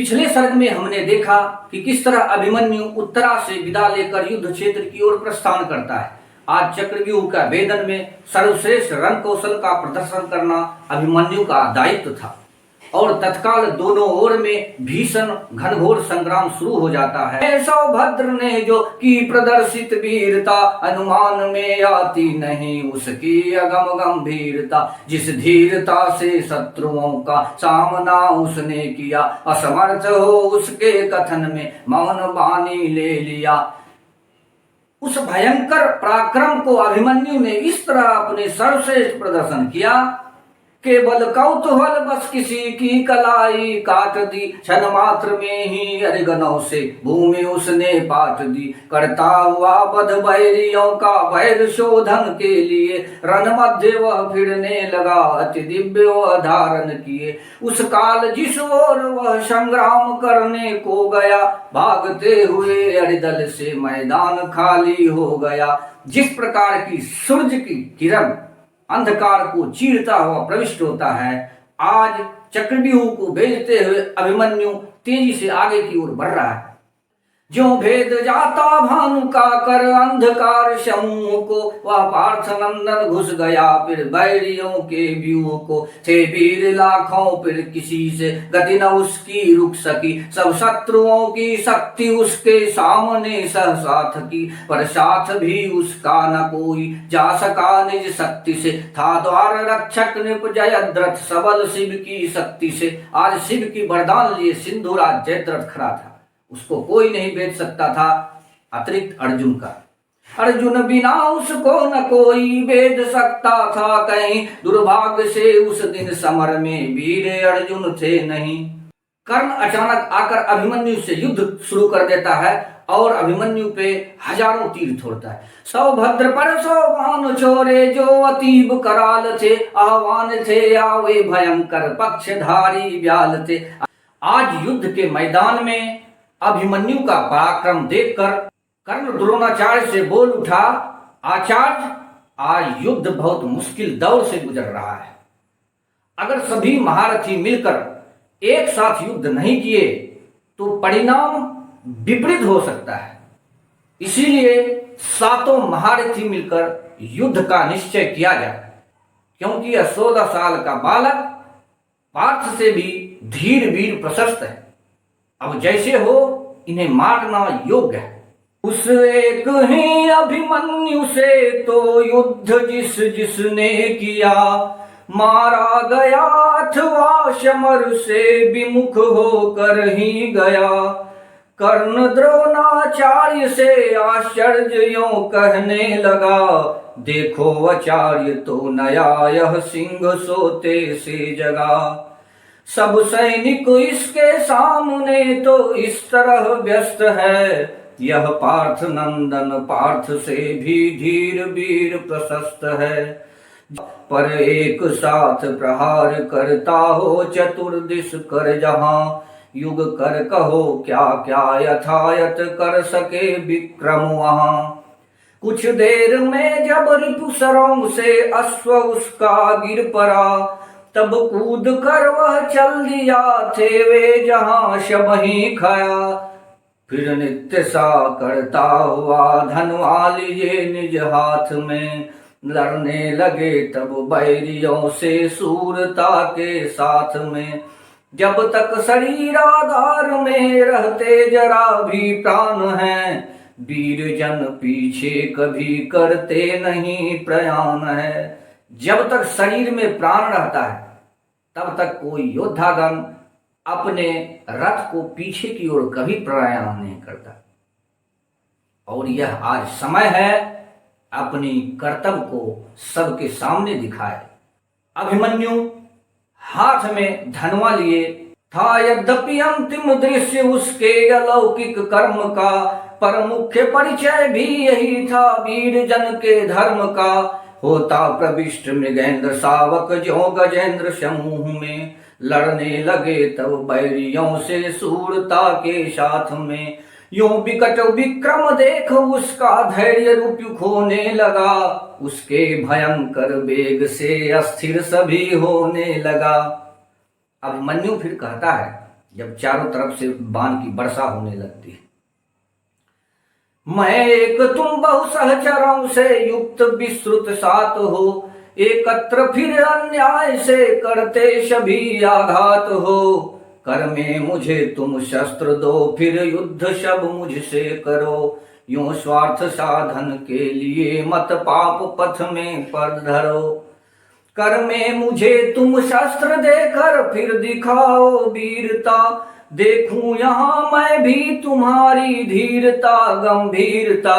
पिछले सर्ग में हमने देखा कि किस तरह अभिमन्यु उत्तरा से विदा लेकर युद्ध क्षेत्र की ओर प्रस्थान करता है। आज चक्रव्यूह का भेदन में सर्वश्रेष्ठ रण कौशल का प्रदर्शन करना अभिमन्यु का दायित्व था और तत्काल दोनों ओर में भीषण घनघोर संग्राम शुरू हो जाता है। सौभद्र ने जो की प्रदर्शित वीरता अनुमान में आती नहीं उसकी अगम गंभीरता। जिस धीरता से शत्रुओं का सामना उसने किया असमर्थ हो उसके कथन में मौन बानी ले लिया। उस भयंकर पराक्रम को अभिमन्यु ने इस तरह अपने सर्वश्रेष्ठ प्रदर्शन किया। केवल कौतूहल बस किसी की कलाई काट दी क्षण मात्र में ही अरिगनों से भूमि उसने पाट दी। करता हुआ बध बैरियों का वैर शोधन के लिए रण मध्य वह फिरने लगा अति दिव्य वह धारण किए। उस काल जिस ओर वह संग्राम करने को गया भागते हुए अरिदल से मैदान खाली हो गया। जिस प्रकार की सूरज की किरण अंधकार को चीरता हुआ प्रविष्ट होता है, आज चक्रव्यूह को भेजते हुए अभिमन्यु तेजी से आगे की ओर बढ़ रहा है। जो भेद जाता भानु का कर अंधकार समूह को वह पार्थ नंदन घुस गया फिर बैरियों के व्यूह को। थे वीर लाखों फिर किसी से गति न उसकी रुक सकी सब शत्रुओं की शक्ति उसके सामने सहसाथ की। पर साथ भी उसका न कोई जा सका निज शक्ति से था द्वार रक्षक नृप जयद्रथ सबल शिव की शक्ति से। आज शिव की वरदान लिए सिंधुराज जयद्रथ खड़ा था, उसको कोई नहीं भेज सकता था अतिरिक्त अर्जुन का। अर्जुन बिना उसको न कोई भेज सकता था कहीं। दुर्भाग्य से उस दिन समर में वीर अर्जुन थे नहीं। कर्ण अचानक आकर अभिमन्यु से युद्ध शुरू कर देता है और अभिमन्यु पे हजारों तीर छोड़ता है। सौभद्र पर सौवान छोरे जो अतीब कराल थे आह्वान थे आवे भयंकर पक्षधारी व्याल थे। आज युद्ध के मैदान में अभिमन्यु का पराक्रम देखकर कर्ण द्रोणाचार्य से बोल उठा, आचार्य आज युद्ध बहुत मुश्किल दौर से गुजर रहा है। अगर सभी महारथी मिलकर एक साथ युद्ध नहीं किए तो परिणाम विपरीत हो सकता है। इसीलिए सातों महारथी मिलकर युद्ध का निश्चय किया जाए, क्योंकि यह 16 साल का बालक पार्थ से भी धीर वीर प्रशस्त है। अब जैसे हो इन्हें मारना योग्य है। उस एक ही अभिमन्यु से तो युद्ध जिसने किया मारा गया अथवा समर से विमुख होकर ही गया। कर्ण द्रोणाचार्य से आश्चर्य यों कहने लगा देखो आचार्य तो नया यह सिंह सोते से जगा। सब सैनिक इसके सामने तो इस तरह व्यस्त है यह पार्थ नंदन पार्थ से भी धीर वीर प्रशस्त है। पर एक साथ प्रहार करता हो चतुर्दिश कर जहां युग कर कहो क्या क्या यथायथ कर सके विक्रम वहां। कुछ देर में जब रिपुसरों से अश्व उसका गिर पड़ा तब कूद कर वह चल दिया थे वे जहां शब ही खाया। फिर नित्य सा करता हुआ धनुआ लिए निज हाथ में लड़ने लगे तब बैरियों से सूरता के साथ में। जब तक शरीर आधार में रहते जरा भी प्राण हैं वीर जन पीछे कभी करते नहीं प्रयाण है। जब तक शरीर में प्राण रहता है तब तक कोई योद्धागण अपने रथ को पीछे की ओर कभी प्रयाण नहीं करता। और यह आज समय है अपनी कर्तव्य को सबके सामने दिखाए। अभिमन्यु हाथ में धनुआ लिए था यद्यपि अंतिम दृश्य उसके अलौकिक कर्म का पर मुख्य परिचय भी यही था वीर जन के धर्म का। होता प्रविष्ट मृगेंद्र शावक जो गजेंद्र समूह में लड़ने लगे तब बैरियों से सूरता के साथ में। यूं विकट विक्रम देख उसका धैर्य रूप खोने लगा उसके भयंकर वेग से अस्थिर सभी होने लगा। अभिमन्यु फिर कहता है जब चारों तरफ से बाण की वर्षा होने लगती है। मैं एक तुम बहु सहचरों से युक्त विस्तृत सात हो, एकत्र फिर अन्याय से करते सभी आघात हो। कर में मुझे तुम शस्त्र दो, फिर युद्ध सब मुझसे करो। यूं स्वार्थ साधन के लिए मत पाप पथ में पद धरो। कर में मुझे तुम शस्त्र देकर फिर दिखाओ वीरता, देखूं यहाँ मैं भी तुम्हारी धीरता गंभीरता।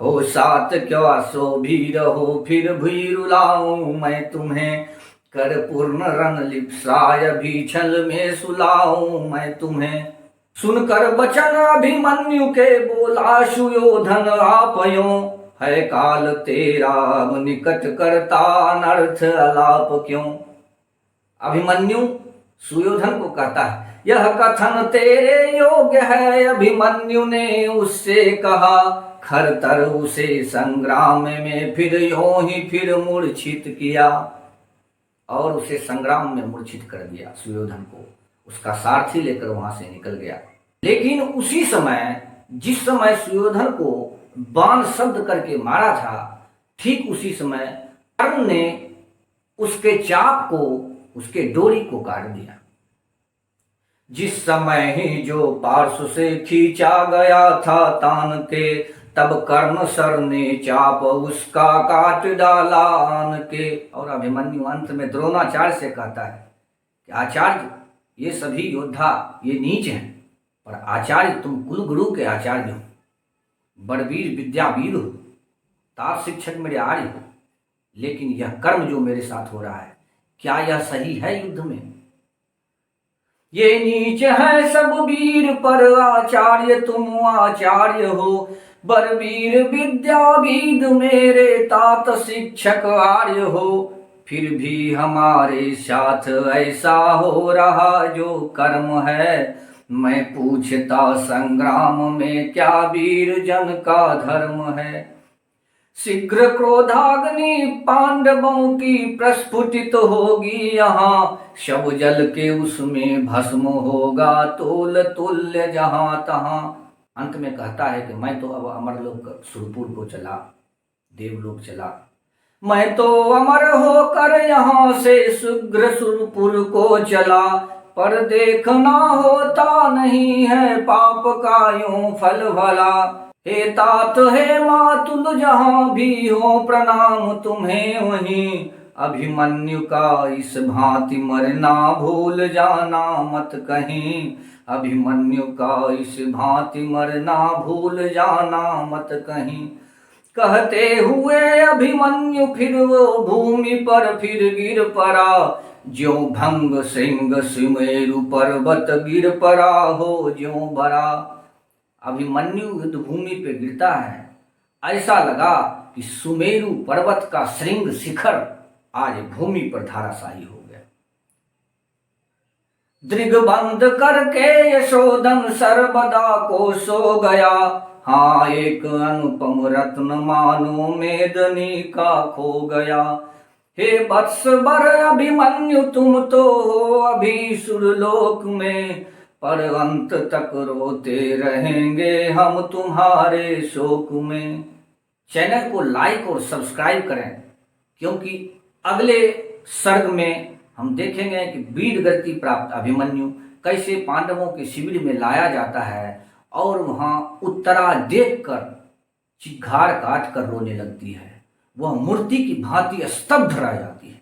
हो साथ क्या सो भी रहो, फिर भी रुलाऊं मैं तुम्हें। कर पूर्ण रण लिप्साय भी छल में सुलाऊं मैं तुम्हें। सुनकर वचन अभिमन्यु के बोला सुयोधन आपयों, है काल तेरा अब निकट करता अनर्थ अलाप क्यों। अभिमन्यु सुयोधन को कहता है, यह कथन तेरे योग्य है। अभिमन्यु ने उससे कहा, खरतर उसे संग्राम में फिर यों ही फिर मूर्छित किया, और उसे संग्राम में मूर्छित कर दिया। सुयोधन को उसका सारथी लेकर वहां से निकल गया। लेकिन उसी समय, जिस समय सुयोधन को बाण शब्द करके मारा था, ठीक उसी समय कर्ण ने उसके चाप को, उसके डोरी को काट दिया। जिस समय ही जो पार्श्व से खींचा गया था तान के, तब कर्ण सर ने चाप उसका काट डाला आन के। और अभिमन्यु अंत में द्रोणाचार्य से कहता है कि आचार्य, ये सभी योद्धा ये नीच हैं, पर आचार्य तुम कुलगुरु के आचार्य हो, बड़वीर विद्यावीर हो, तार शिक्षक मेरे आर्य हो। लेकिन यह कर्म जो मेरे साथ हो रहा है, क्या यह सही है युद्ध में? ये नीच है सब वीर पर आचार्य तुम आचार्य हो, बड़वीर विद्यावीद मेरे तात शिक्षक आर्य हो। फिर भी हमारे साथ ऐसा हो रहा जो कर्म है, मैं पूछता संग्राम में क्या वीर जन का धर्म है। शीघ्र क्रोधाग्नि पांडवों की प्रस्फुटित होगी यहाँ, शव जल के उसमें भस्म होगा तोल तुल्य जहां तहां। अंत में कहता है कि मैं तो अब अमरलोक सुरपुर को चला, देवलोक चला। मैं तो अमर होकर यहाँ से शीघ्र सुरपुर को चला, पर देखना होता नहीं है पाप का यूं फल भला। हे तात हे मातुल जहां भी हो, प्रणाम तुम्हें वहीं। अभिमन्यु का इस भांति मरना भूल जाना मत कहीं। अभिमन्यु का इस भांति मरना भूल जाना मत कहीं। कहते हुए अभिमन्यु फिर वो भूमि पर फिर गिर पड़ा, ज्यों भंग सिंह सुमेरु पर्वत गिर पड़ा हो ज्यों बड़ा। अभिमन्यु युद्ध भूमि पे गिरता है, ऐसा लगा कि सुमेरु पर्वत का श्रृंग शिखर आज भूमि पर धाराशायी हो गया। दृग्बंध करके यशोधन सर्वदा को सो गया, हाँ एक अनुपम रत्न मानो मेदनी का खो गया। हे वत्सवर अभिमन्यु तुम तो हो अभी सुरलोक में, पर अंत तक रोते रहेंगे हम तुम्हारे शोक में। चैनल को लाइक और सब्सक्राइब करें, क्योंकि अगले सर्ग में हम देखेंगे कि वीर गति प्राप्त अभिमन्यु कैसे पांडवों के शिविर में लाया जाता है और वहां उत्तरा देखकर चिघाड़ काट कर रोने लगती है। वह मूर्ति की भांति स्तब्ध रह जाती है।